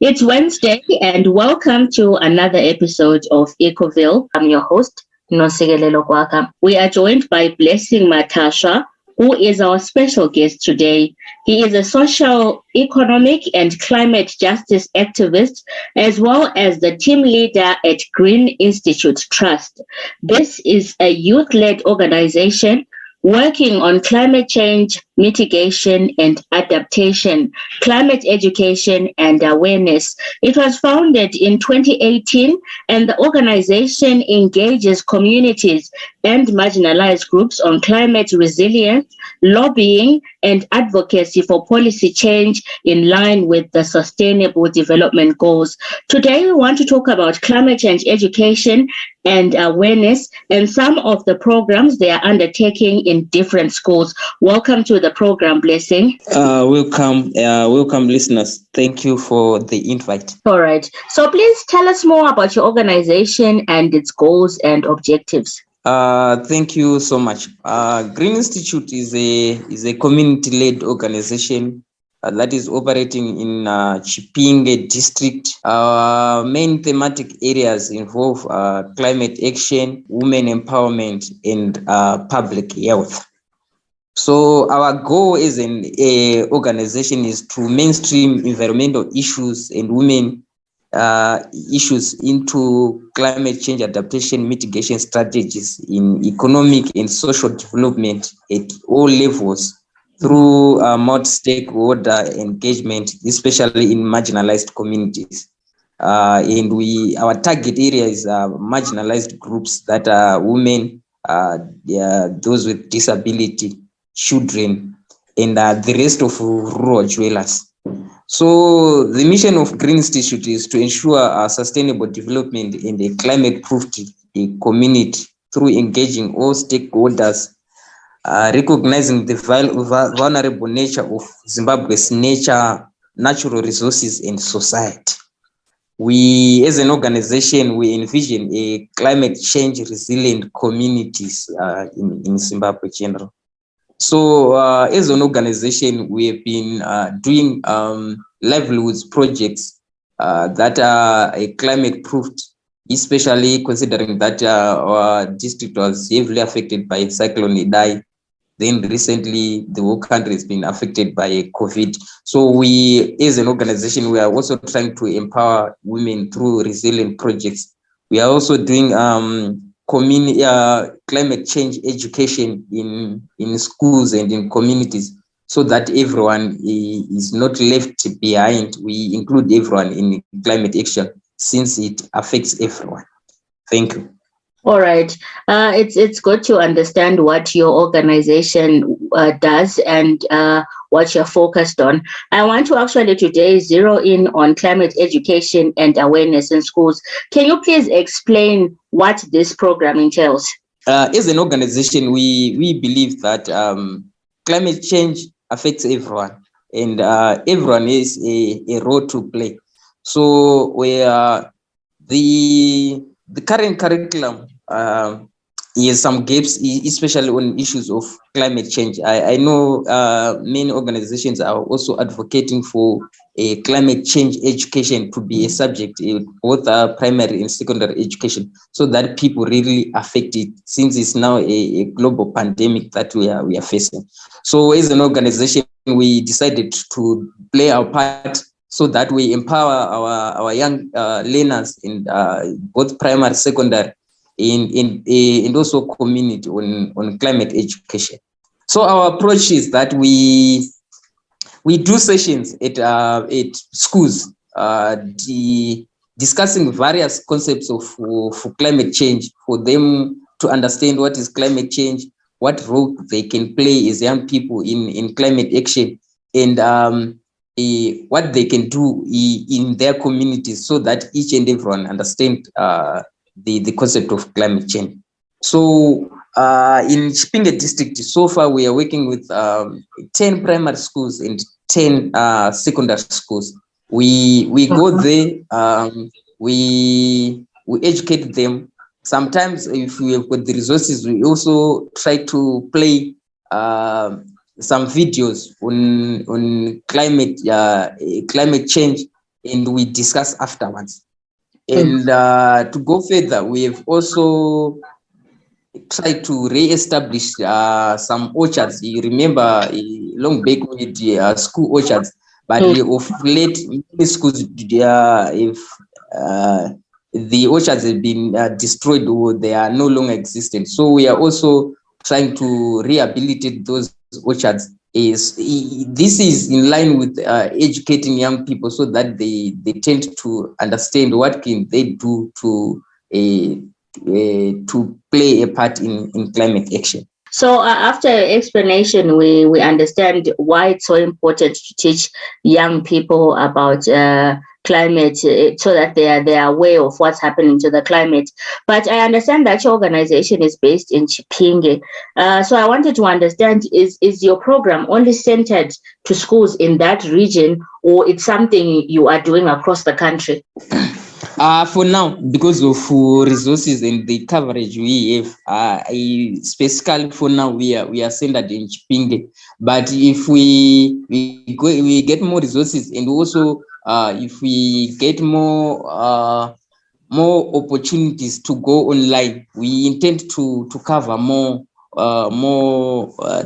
It's Wednesday, and welcome to another episode of Ecoville. I'm your host, Nosigelelo Kwaka. We are joined by Blessing Matasva, who is our special guest today. He is a social, economic, and climate justice activist, as well as the team leader at Green Institute Trust. This is a youth-led organization working on climate change mitigation and adaptation, climate education and awareness. It was founded in 2018, and the organization engages communities and marginalized groups on climate resilience, lobbying, and advocacy for policy change in line with the Sustainable Development Goals. Today, we want to talk about climate change education and awareness and some of the programs they are undertaking in different schools. Welcome to the program, Blessing. Welcome, listeners. Thank you for the invite. All right. So please tell us more about your organization and its goals and objectives. Thank you so much. Green Institute is a community-led organization that is operating in Chipinge district. Our main thematic areas involve climate action, women empowerment, and public health. So our goal as an organization is to mainstream environmental issues and women issues into climate change adaptation mitigation strategies in economic and social development at all levels through multi-stakeholder engagement, especially in marginalized communities. And our target area is marginalized groups that are women, those with disability, children, and the rest of rural dwellers. So the mission of Green Institute is to ensure sustainable development in a climate-proof community through engaging all stakeholders, recognizing the vulnerable nature of Zimbabwe's natural resources and society. We, as an organization, we envision a climate change resilient communities in Zimbabwe in general. So as an organization, we have been doing livelihoods projects that are climate proofed, especially considering that our district was heavily affected by Cyclone Idai. Then recently, the whole country has been affected by COVID. So we, as an organization, we are also trying to empower women through resilient projects. We are also doing climate change education in schools and in communities so that everyone is not left behind. We include everyone in climate action since it affects everyone. Thank you. All right. It's good to understand what your organization does and what you're focused on. I want to actually today zero in on climate education and awareness in schools. Can you please explain what this program entails? As an organization, we believe that climate change affects everyone, and everyone has a role to play. So the current curriculum has some gaps, especially on issues of climate change. I know many organizations are also advocating for a climate change education to be a subject in both primary and secondary education, so that people really affected, since it's now a global pandemic that we are facing. So as an organization, we decided to play our part so that we empower our young learners in both primary, secondary, and also community on climate education. So our approach is that we do sessions at schools discussing various concepts for climate change, for them to understand what is climate change, what role they can play as young people in climate action, and what they can do in their communities so that each and everyone understand the concept of climate change. So in Chipinge district, so far we are working with 10 primary schools and 10 secondary schools. We go there, we educate them. Sometimes if we have got the resources, we also try to play some videos on climate change and we discuss afterwards. And to go further, we have also tried to re-establish some orchards. You remember long back we did school orchards, but of late many schools, if the orchards have been destroyed or they are no longer existent. So we are also trying to rehabilitate those orchards. This is in line with educating young people so that they tend to understand what can they do to play a part in climate action. So after explanation, we understand why it's so important to teach young people about climate so that they are aware of what's happening to the climate. But I understand that your organization is based in Chipinge. So I wanted to understand, is your program only centered to schools in that region, or it's something you are doing across the country? For now, because of resources and the coverage we have, specifically for now we are centered in Chipinge. But if we get more resources, and also if we get more opportunities to go online, we intend to cover more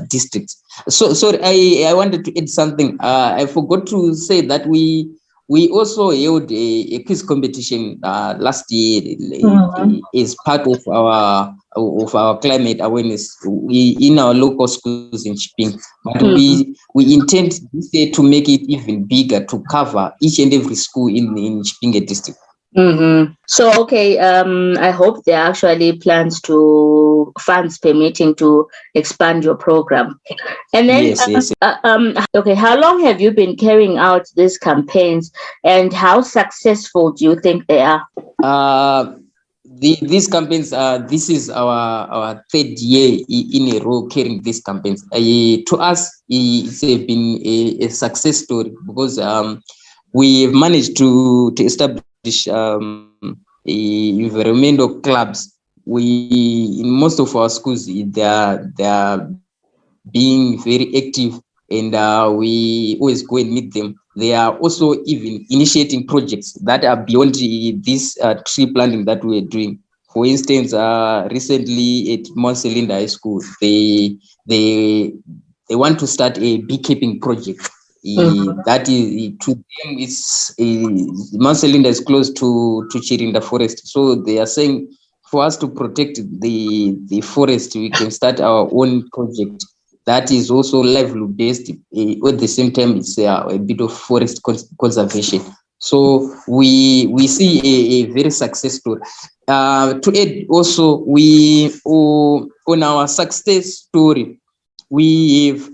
districts. So I wanted to add something. I forgot to say that we also held a quiz competition last year as part of our climate awareness in our local schools in Chipinge. But we intend this year to make it even bigger, to cover each and every school in Chipinge district. So, okay, I hope there are actually plans to funds permitting to expand your program. And then, yes. Okay, how long have you been carrying out these campaigns, and how successful do you think they are? These campaigns, this is our third year in a row carrying these campaigns. To us, it's been a success story because we've managed to establish environmental clubs. We in most of our schools they are being very active, and we always go and meet them. They are also even initiating projects that are beyond this tree planting that we're doing. For instance, recently at Mount Selinda High School, they want to start a beekeeping project. That is, to them, it's Mount Selinda is close to Chirinda Forest, so they are saying for us to protect the forest, we can start our own project that is also livelihood based. At the same time, it's a bit of forest conservation. So we see a very success story. To add also, we on our success story, we have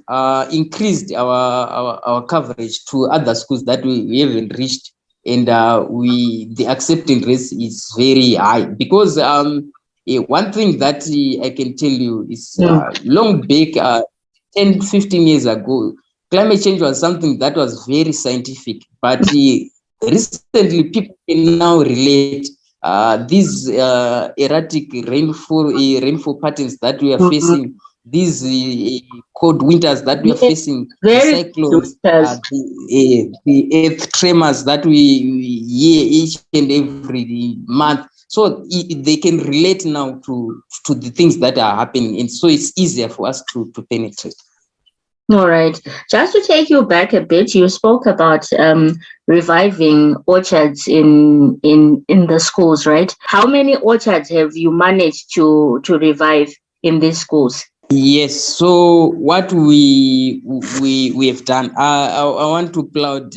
increased our coverage to other schools that we haven't reached, and the acceptance rate is very high because one thing that I can tell you is long back 10-15 years ago, climate change was something that was very scientific, but recently people can now relate these erratic rainfall patterns that we are facing, these cold winters that we are facing, the cyclones, the earth tremors that we hear each and every month. So they can relate now to the things that are happening, and so it's easier for us to penetrate. All right. Just to take you back a bit, you spoke about reviving orchards in the schools, right? How many orchards have you managed to revive in these schools? Yes. So what we have done, I want to applaud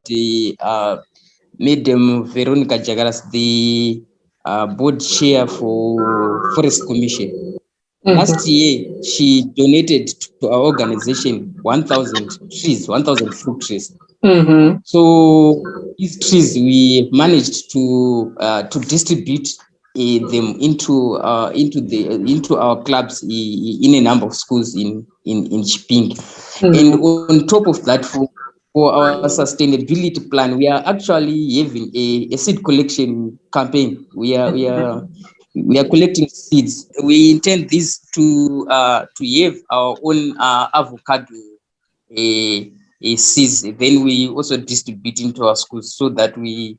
the Madam Veronica Jagaras, the board chair for Forest Commission. Last year, she donated to our organization 1,000 trees, 1,000 fruit trees. So these trees we managed to distribute them into our clubs in a number of schools in Chipinge. And on top of that, for our sustainability plan, we are actually having a seed collection campaign. We are collecting seeds. We intend this to have our own avocado seeds. Then we also distribute into our schools so that we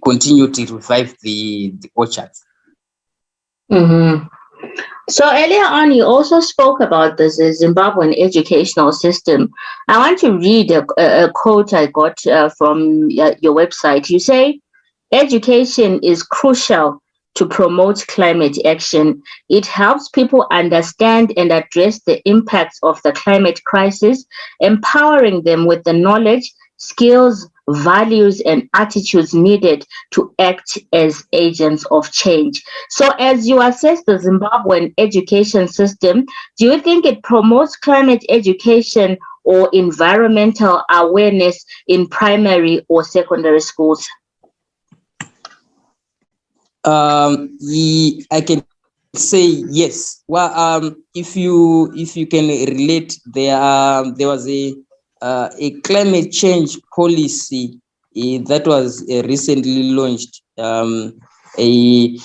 continue to revive the orchards. Mm-hmm. So earlier on, you also spoke about the Zimbabwean educational system. I want to read a quote I got from your website. You say, education is crucial to promote climate action. It helps people understand and address the impacts of the climate crisis, empowering them with the knowledge, skills, values, and attitudes needed to act as agents of change. So, as you assess the Zimbabwean education system, do you think it promotes climate education or environmental awareness in primary or secondary schools? I can say yes. Well, if you can relate, there was a climate change policy that was recently launched. It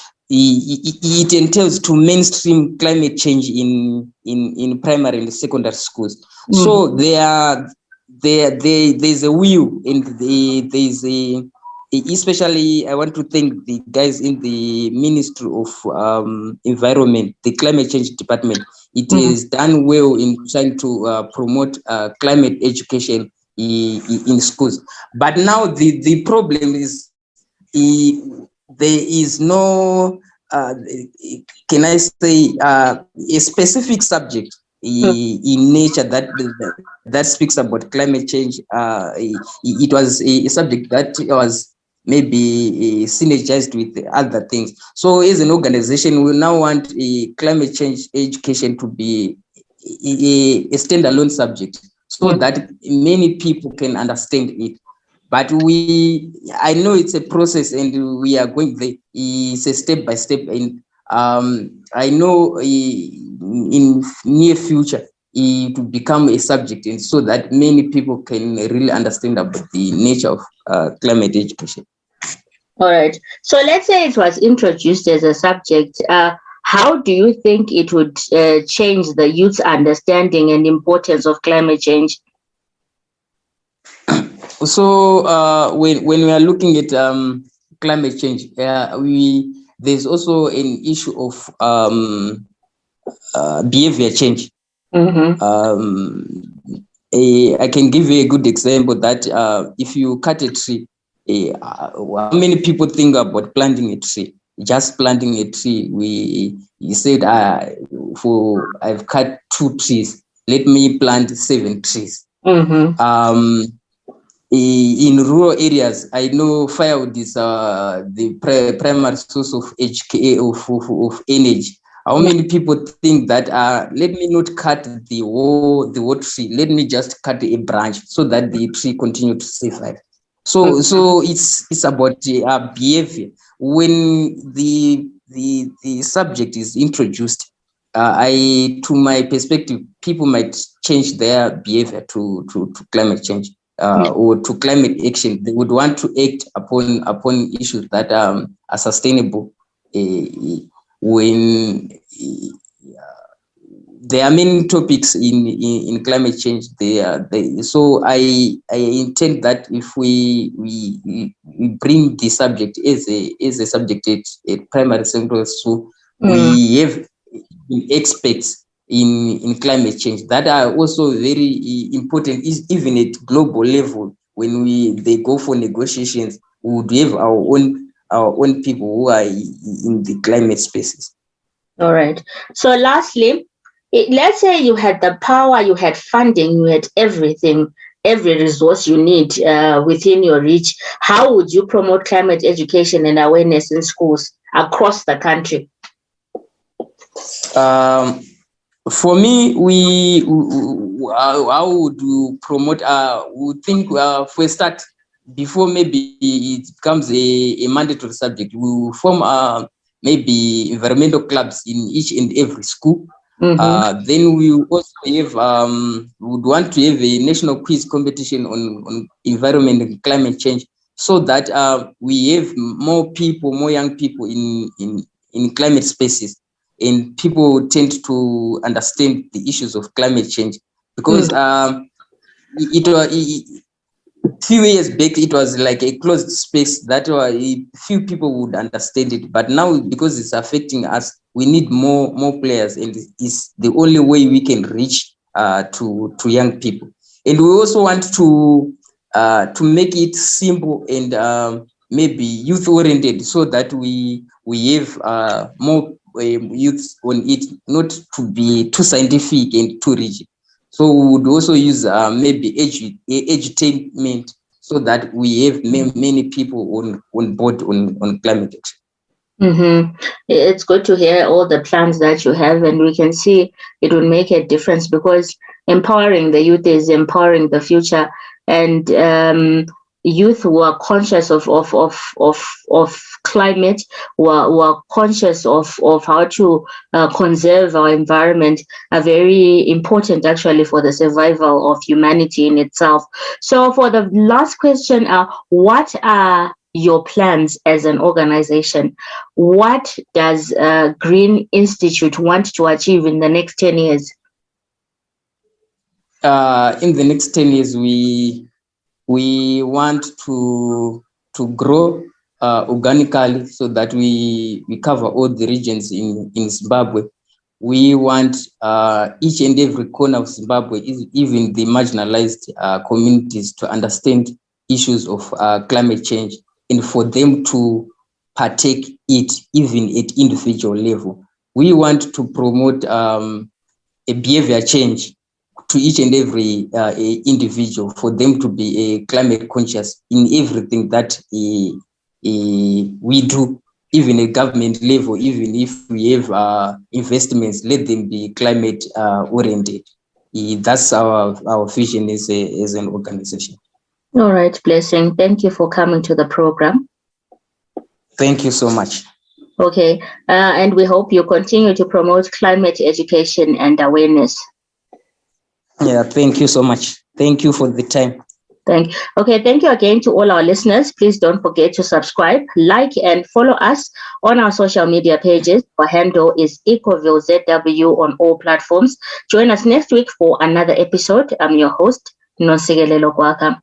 entails to mainstream climate change in primary and secondary schools. Mm-hmm. So there's a will and there's a, especially I want to thank the guys in the Ministry of Environment, the Climate Change Department. It is done well in trying to promote climate education in schools. But now the problem is there is no, can I say, a specific subject in nature that speaks about climate change. It was a subject that was maybe synergized with other things. So as an organization, we now want a climate change education to be a standalone subject so that many people can understand it. But I know it's a process and we are going there. It's a step by step. And I know in near future, it will become a subject, and so that many people can really understand about the nature of climate education. All right. So let's say it was introduced as a subject. How do you think it would change the youth's understanding and importance of climate change? So when we are looking at climate change, there's also an issue of behavior change. Mm-hmm. I can give you a good example that if you cut a tree, how many people think about planting a tree? Just planting a tree, you said, I've cut 2 trees, let me plant 7 trees. Mm-hmm. In rural areas, I know firewood is the primary source of of energy. How many people think that let me not cut the whole tree, let me just cut a branch so that the tree continue to survive. So it's about behavior. When the subject is introduced, to my perspective, people might change their behavior to climate change. Or to climate action. They would want to act upon issues that are sustainable. When there are many topics in climate change, so I intend that if we bring the subject as a subject at primary secondary school, we have experts in climate change that are also very important, even at global level. When they go for negotiations, we would have our own people who are in the climate spaces. All right. So lastly, let's say you had the power, you had funding, you had everything, every resource you need within your reach. How would you promote climate education and awareness in schools across the country? For me, how would you promote? We think for a start, before maybe it becomes a mandatory subject, we will form maybe environmental clubs in each and every school. Mm-hmm. Then we also have would want to have a national quiz competition on environment and climate change, so that we have more young people in climate spaces. And people tend to understand the issues of climate change. because few years back it was like a closed space that few people would understand it, but now because it's affecting us, we need more players, and it's the only way we can reach to young people. And we also want to make it simple and maybe youth oriented, so that we have more youth on it, not to be too scientific and too rigid. So we would also use maybe edutainment, so that we have many people on board on climate action. Mm-hmm. It's good to hear all the plans that you have, and we can see it will make a difference, because empowering the youth is empowering the future. And youth who are conscious of climate, who are conscious of how to conserve our environment, are very important actually for the survival of humanity in itself. So for the last question, what are your plans as an organization? What does Green Institute want to achieve in the next 10 years? In the next 10 years, we want to grow organically, so that we cover all the regions in Zimbabwe. We want each and every corner of Zimbabwe, even the marginalized communities, to understand issues of climate change, and for them to partake it even at individual level. We want to promote a behavior change to each and every individual, for them to be climate conscious in everything that we do, even at government level. Even if we have investments, let them be climate oriented. That's our vision as an organization. All right, Blessing, thank you for coming to the program. Thank you so much. Okay, and we hope you continue to promote climate education and awareness. Yeah, thank you so much. Thank you for the time. Thank you again to all our listeners. Please don't forget to subscribe, like, and follow us on our social media pages. Our handle is EcoVilleZW on all platforms. Join us next week for another episode. I'm your host, Nonsigelelo Kwaka.